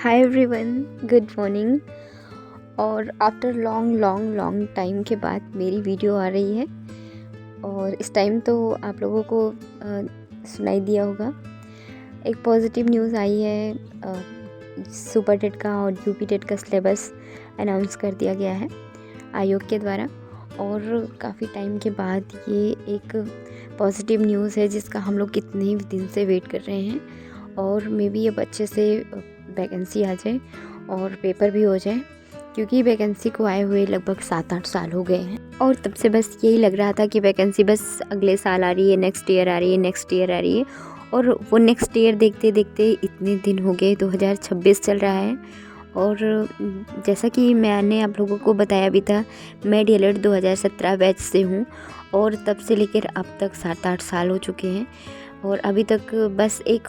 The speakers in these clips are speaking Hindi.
हाय एवरीवन, गुड मॉर्निंग। और after long long long time के बाद मेरी वीडियो आ रही है और इस टाइम तो आप लोगों को सुनाई दिया होगा। एक पॉजिटिव न्यूज़ आई है। सुपर टेट का और यूपी टेट का सिलेबस अनाउंस कर दिया गया है आयोग के द्वारा और काफ़ी टाइम के बाद ये एक पॉजिटिव न्यूज़ है जिसका हम लोग कितने ही दिन से वेट कर रहे हैं। और मे बी अब अच्छे से वैकेंसी आ जाए और पेपर भी हो जाए, क्योंकि वैकेंसी को आए हुए लगभग 7-8 साल हो गए हैं और तब से बस यही लग रहा था कि वैकेंसी बस अगले साल आ रही है, नेक्स्ट ईयर आ रही है, नेक्स्ट ईयर आ रही है। और वो नेक्स्ट ईयर देखते देखते इतने दिन हो गए, 2026 चल रहा है। और जैसा कि मैंने आप लोगों को बताया भी था, मैं DLED 2017 बैच से हूँ और तब से लेकर अब तक 7-8 साल हो चुके हैं। और अभी तक बस एक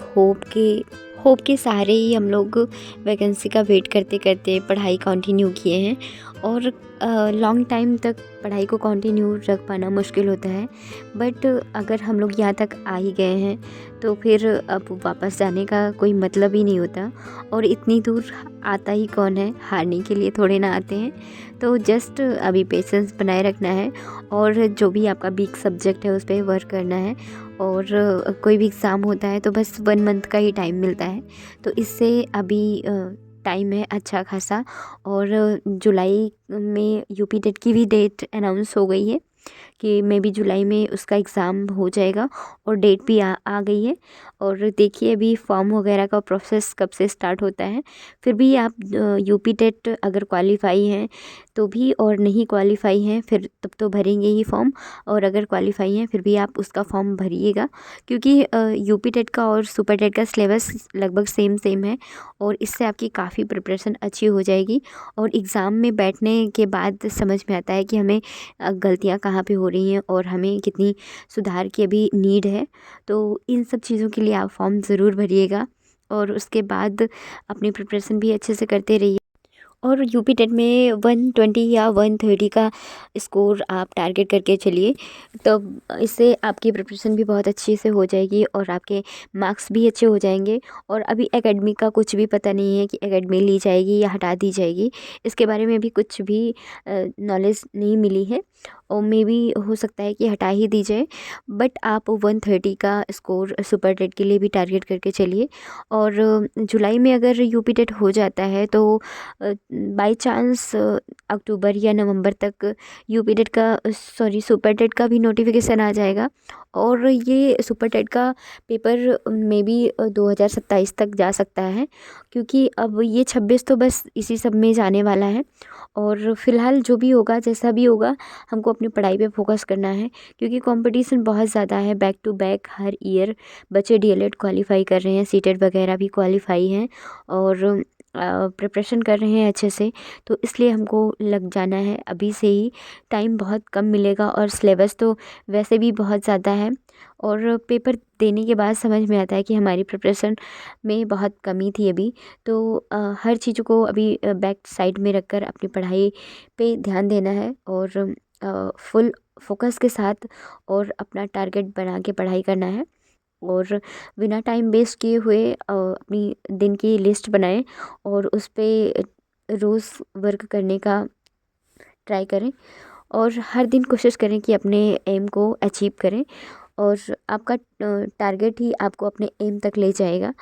होप के सहारे ही हम लोग वैकेंसी का वेट करते करते पढ़ाई कंटिन्यू किए हैं। और लॉन्ग टाइम तक पढ़ाई को कंटिन्यू रख पाना मुश्किल होता है, बट अगर हम लोग यहाँ तक आ ही गए हैं तो फिर अब वापस जाने का कोई मतलब ही नहीं होता। और इतनी दूर आता ही कौन है, हारने के लिए थोड़े ना आते हैं। तो जस्ट अभी पेशेंस बनाए रखना है और जो भी आपका वीक सब्जेक्ट है उस पर वर्क करना है। और कोई भी एग्ज़ाम होता है तो बस 1 मंथ का ही टाइम मिलता है, तो इससे अभी टाइम है अच्छा खासा। और जुलाई में यूपी टेट की भी डेट अनाउंस हो गई है कि मे बी जुलाई में उसका एग्ज़ाम हो जाएगा और डेट भी आ गई है। और देखिए अभी फॉर्म वगैरह का प्रोसेस कब से स्टार्ट होता है। फिर भी आप यूपी टेट अगर क्वालिफाई हैं तो भी, और नहीं क्वालिफाई हैं फिर तब तो भरेंगे ही फॉर्म। और अगर क्वालिफाई हैं फिर भी आप उसका फॉर्म भरिएगा, क्योंकि यूपी टेट का और सुपर टेट का सिलेबस लगभग सेम है और इससे आपकी काफ़ी प्रिपरेशन अच्छी हो जाएगी। और एग्ज़ाम में बैठने के बाद समझ में आता है कि हमें गलतियाँ कहाँ पे हो रही हैं और हमें कितनी सुधार की अभी नीड है। तो इन सब चीज़ों के लिए आप फॉर्म ज़रूर भरिएगा और उसके बाद अपनी प्रिपरेशन भी अच्छे से करते रहिए। और यूपी टेट में 120 या 130 का स्कोर आप टारगेट करके चलिए, तो इससे आपकी प्रिपरेशन भी बहुत अच्छी से हो जाएगी और आपके मार्क्स भी अच्छे हो जाएंगे। और अभी एकेडमी का कुछ भी पता नहीं है कि एकेडमी ली जाएगी या हटा दी जाएगी, इसके बारे में भी कुछ भी नॉलेज नहीं मिली है और मे बी हो सकता है कि हटा ही दी जाए। बट आप 130 का स्कोर सुपर टेट के लिए भी टारगेट करके चलिए। और जुलाई में अगर यूपी टेट हो जाता है तो बाय चांस अक्टूबर या नवंबर तक यूपी टेट का सुपर टेट का भी नोटिफिकेशन आ जाएगा। और ये सुपर टेट का पेपर मे बी 2027 तक जा सकता है, क्योंकि अब ये 26 तो बस इसी सब में जाने वाला है। और फिलहाल जो भी होगा, जैसा भी होगा, हमको अपनी पढ़ाई पे फोकस करना है, क्योंकि कंपटीशन बहुत ज़्यादा है। बैक टू बैक हर ईयर बच्चे DLED क्वालिफाई कर रहे हैं, सीटेट वगैरह भी क्वालिफाई हैं और प्रिपरेशन कर रहे हैं अच्छे से। तो इसलिए हमको लग जाना है अभी से ही, टाइम बहुत कम मिलेगा और सिलेबस तो वैसे भी बहुत ज़्यादा है। और पेपर देने के बाद समझ में आता है कि हमारी प्रिपरेशन में बहुत कमी थी अभी। तो हर चीज़ को अभी बैक साइड में रख कर अपनी पढ़ाई पे ध्यान देना है और फुल फोकस के साथ और अपना टारगेट बना के पढ़ाई करना है। और बिना टाइम वेस्ट किए हुए अपनी दिन की लिस्ट बनाएं और उस पे रोज़ वर्क करने का ट्राई करें और हर दिन कोशिश करें कि अपने एम को अचीव करें। और आपका टारगेट ही आपको अपने एम तक ले जाएगा।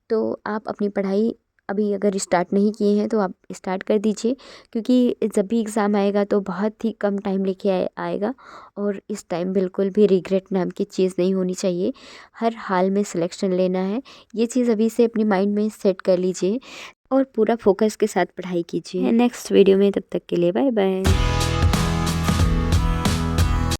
तो आप अपनी पढ़ाई अभी अगर स्टार्ट नहीं किए हैं तो आप स्टार्ट कर दीजिए, क्योंकि जब भी एग्ज़ाम आएगा तो बहुत ही कम टाइम लेके आएगा। और इस टाइम बिल्कुल भी रिग्रेट नाम की चीज़ नहीं होनी चाहिए, हर हाल में सिलेक्शन लेना है। ये चीज़ अभी से अपनी माइंड में सेट कर लीजिए और पूरा फोकस के साथ पढ़ाई कीजिए। नेक्स्ट वीडियो में, तब तक के लिए बाय बाय।